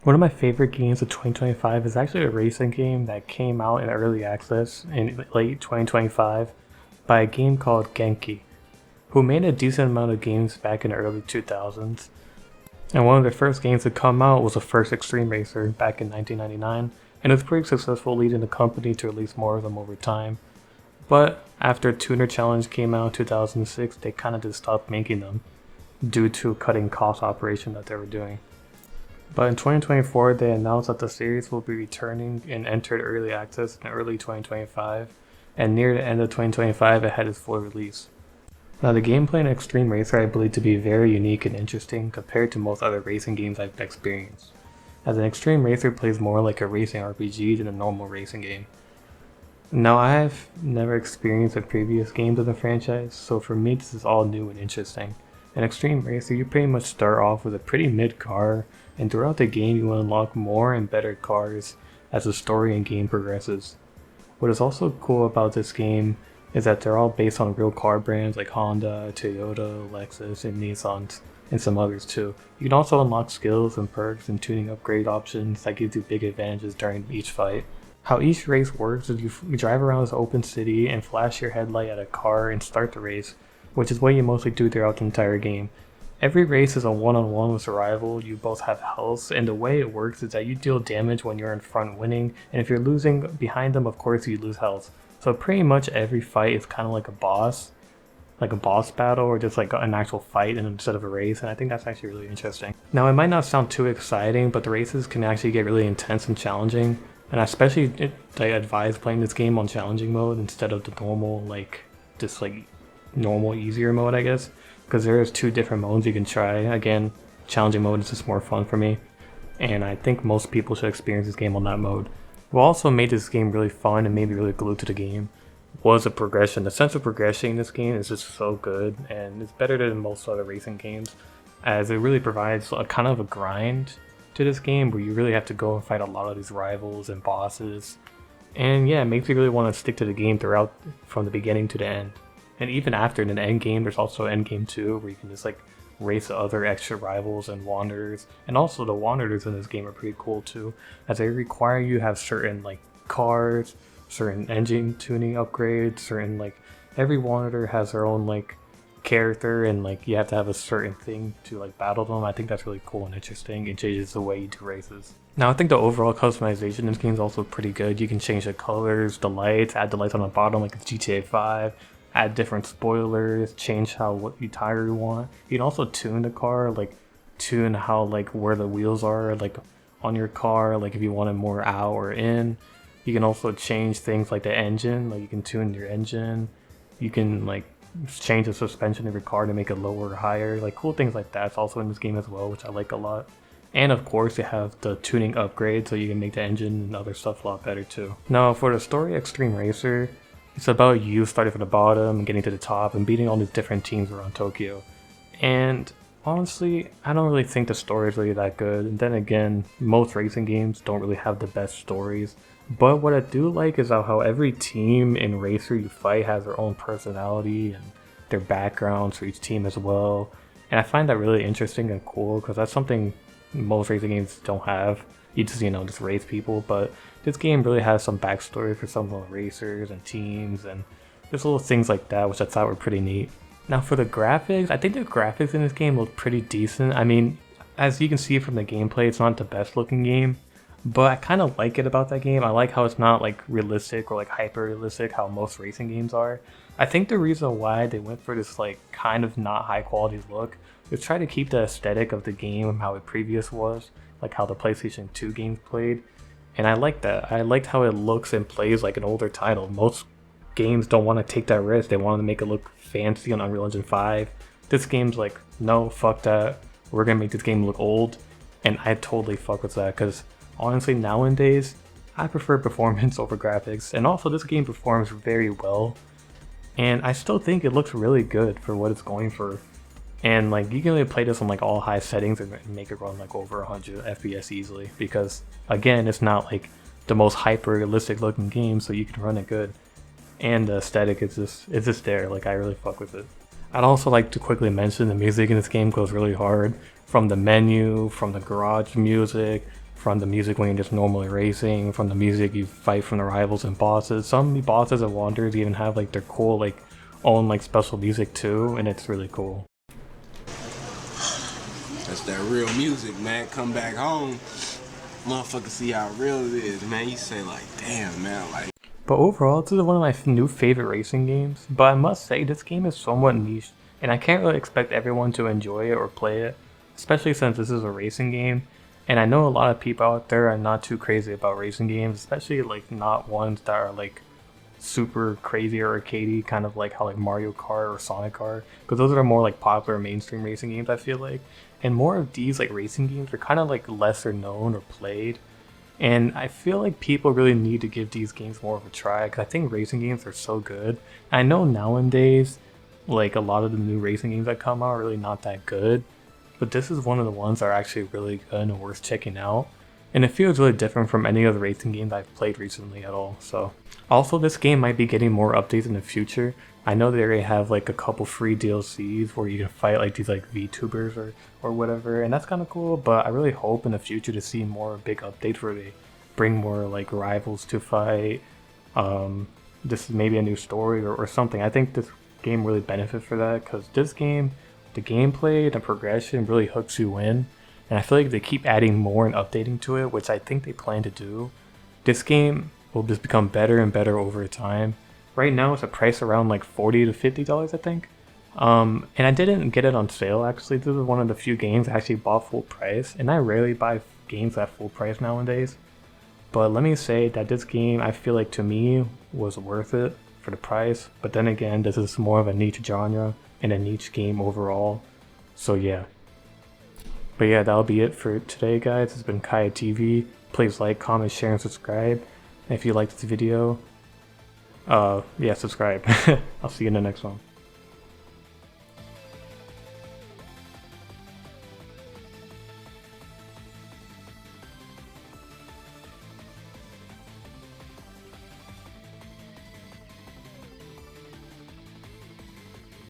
One of my favorite games of 2025 is actually a racing game that came out in early access in late 2025 by a game called Genki, who made a decent amount of games back in the early 2000s. And one of their first games to come out was the first Xtreme Racer back in 1999, and it was pretty successful, leading the company to release more of them over time. But after Tuner Challenge came out in 2006, they kind of just stopped making them due to cutting cost operation that they were doing. But in 2024, they announced that the series will be returning and entered early access in early 2025, and near the end of 2025, it had its full release. Now, the gameplay in Xtreme Racer I believe to be very unique and interesting compared to most other racing games I've experienced, as an Xtreme Racer plays more like a racing RPG than a normal racing game. Now, I've never experienced the previous games of the franchise, so for me this is all new and interesting. In Xtreme Racer, you pretty much start off with a pretty mid car, and throughout the game you will unlock more and better cars as the story and game progresses. What is also cool about this game is that they're all based on real car brands like Honda, Toyota, Lexus, and Nissan, and some others too. You can also unlock skills and perks and tuning upgrade options that gives you big advantages during each fight. How each race works is you drive around this open city and flash your headlight at a car and start the race, which is what you mostly do throughout the entire game. Every race is a one-on-one with a rival. You both have health, and the way it works is that you deal damage when you're in front winning, and if you're losing behind them, of course you lose health. So pretty much every fight is kind of like a boss battle, or just like an actual fight instead of a race, and I think that's actually really interesting. Now, it might not sound too exciting, but the races can actually get really intense and challenging, and I especially advise playing this game on challenging mode instead of the normal, normal easier mode, I guess, because there's two different modes you can try. Again, challenging mode is just more fun for me, and I think most people should experience this game on that mode. What also made this game really fun and made me really glued to the game was the progression. The sense of progression in this game is just so good, and it's better than most other racing games, as it really provides a kind of a grind to this game where you really have to go and fight a lot of these rivals and bosses. And yeah, it makes you really want to stick to the game throughout, from the beginning to the end. And even after in the end game, there's also an end game too, where you can just race other extra rivals and wanderers. And also the wanderers in this game are pretty cool too, as they require you to have certain cars, certain engine tuning upgrades, certain every wanderer has their own character, and you have to have a certain thing to battle them. I think that's really cool and interesting. It changes the way you do races. Now, I think the overall customization in this game is also pretty good. You can change the colors, the lights, add the lights on the bottom like it's GTA 5, add different spoilers, change what tire you want. You can also tune the car, tune how where the wheels are on your car, if you want it more out or in. You can also change things like the engine, you can tune your engine. You can change the suspension of your car to make it lower or higher. Cool things like that's also in this game as well, which I like a lot. And of course, they have the tuning upgrade, so you can make the engine and other stuff a lot better too. Now, for the story of Xtreme Racer, it's about you starting from the bottom and getting to the top and beating all these different teams around Tokyo. And honestly, I don't really think the story is really that good. And then again, most racing games don't really have the best stories. But what I do like is how every team in Racer you fight has their own personality and their backgrounds for each team as well. And I find that really interesting and cool, because that's something most racing games don't have. You just race people, but this game really has some backstory for some of the racers and teams, and just little things like that, which I thought were pretty neat. Now, for the graphics, I think the graphics in this game look pretty decent. I mean, as you can see from the gameplay, it's not the best looking game, but I kind of like it about that game. I like how it's not realistic or hyper realistic how most racing games are. I think the reason why they went for this kind of not high quality look is try to keep the aesthetic of the game how it previous was, how the PlayStation 2 games played. And I like that. I liked how it looks and plays like an older title. Most games don't want to take that risk. They want to make it look fancy on Unreal Engine 5. This game's no, fuck that. We're gonna make this game look old. And I totally fuck with that, because honestly, nowadays, I prefer performance over graphics. And also, this game performs very well. And I still think it looks really good for what it's going for. And you can really play this on all high settings and make it run over 100 FPS easily, because again, it's not the most hyper realistic looking game, so you can run it good. And the aesthetic is just there. I really fuck with it. I'd also like to quickly mention the music in this game goes really hard, from the menu, from the garage music, from the music when you're just normally racing, from the music you fight from the rivals and bosses. Some bosses and wanderers even have like their cool like own like special music too, and it's really cool. That's that real music, man. Come back home, motherfucker, see how real it is, man. You say like, damn, man, like. But overall, this is one of my new favorite racing games. But I must say, this game is somewhat niche, and I can't really expect everyone to enjoy it or play it, especially since this is a racing game. And I know a lot of people out there are not too crazy about racing games, especially like not ones that are like super crazy or arcadey, kind of like how like Mario Kart or Sonic Kart, because those are more like popular mainstream racing games, I feel like. And more of these like racing games are kind of like lesser known or played. And I feel like people really need to give these games more of a try, because I think racing games are so good. I know nowadays, like a lot of the new racing games that come out are really not that good, but this is one of the ones that are actually really good and worth checking out. And it feels really different from any of the racing games I've played recently at all. So, also this game might be getting more updates in the future. I know they already have like a couple free DLCs where you can fight like these like VTubers or whatever, and that's kind of cool. But I really hope in the future to see more big updates where they bring more like rivals to fight. This is maybe a new story or something. I think this game really benefits for that, because this game, the gameplay, the progression really hooks you in. And I feel like they keep adding more and updating to it, which I think they plan to do. This game will just become better and better over time. Right now it's a price around like $40 to $50, I think. And I didn't get it on sale actually. This is one of the few games I actually bought full price, and I rarely buy games at full price nowadays. But let me say that this game, I feel like to me, was worth it for the price. But then again, this is more of a niche genre and a niche game overall. So yeah. But yeah, that'll be it for today, guys. It's been Kaya TV. Please like, comment, share, and subscribe. And if you liked this video, yeah, subscribe. I'll see you in the next one.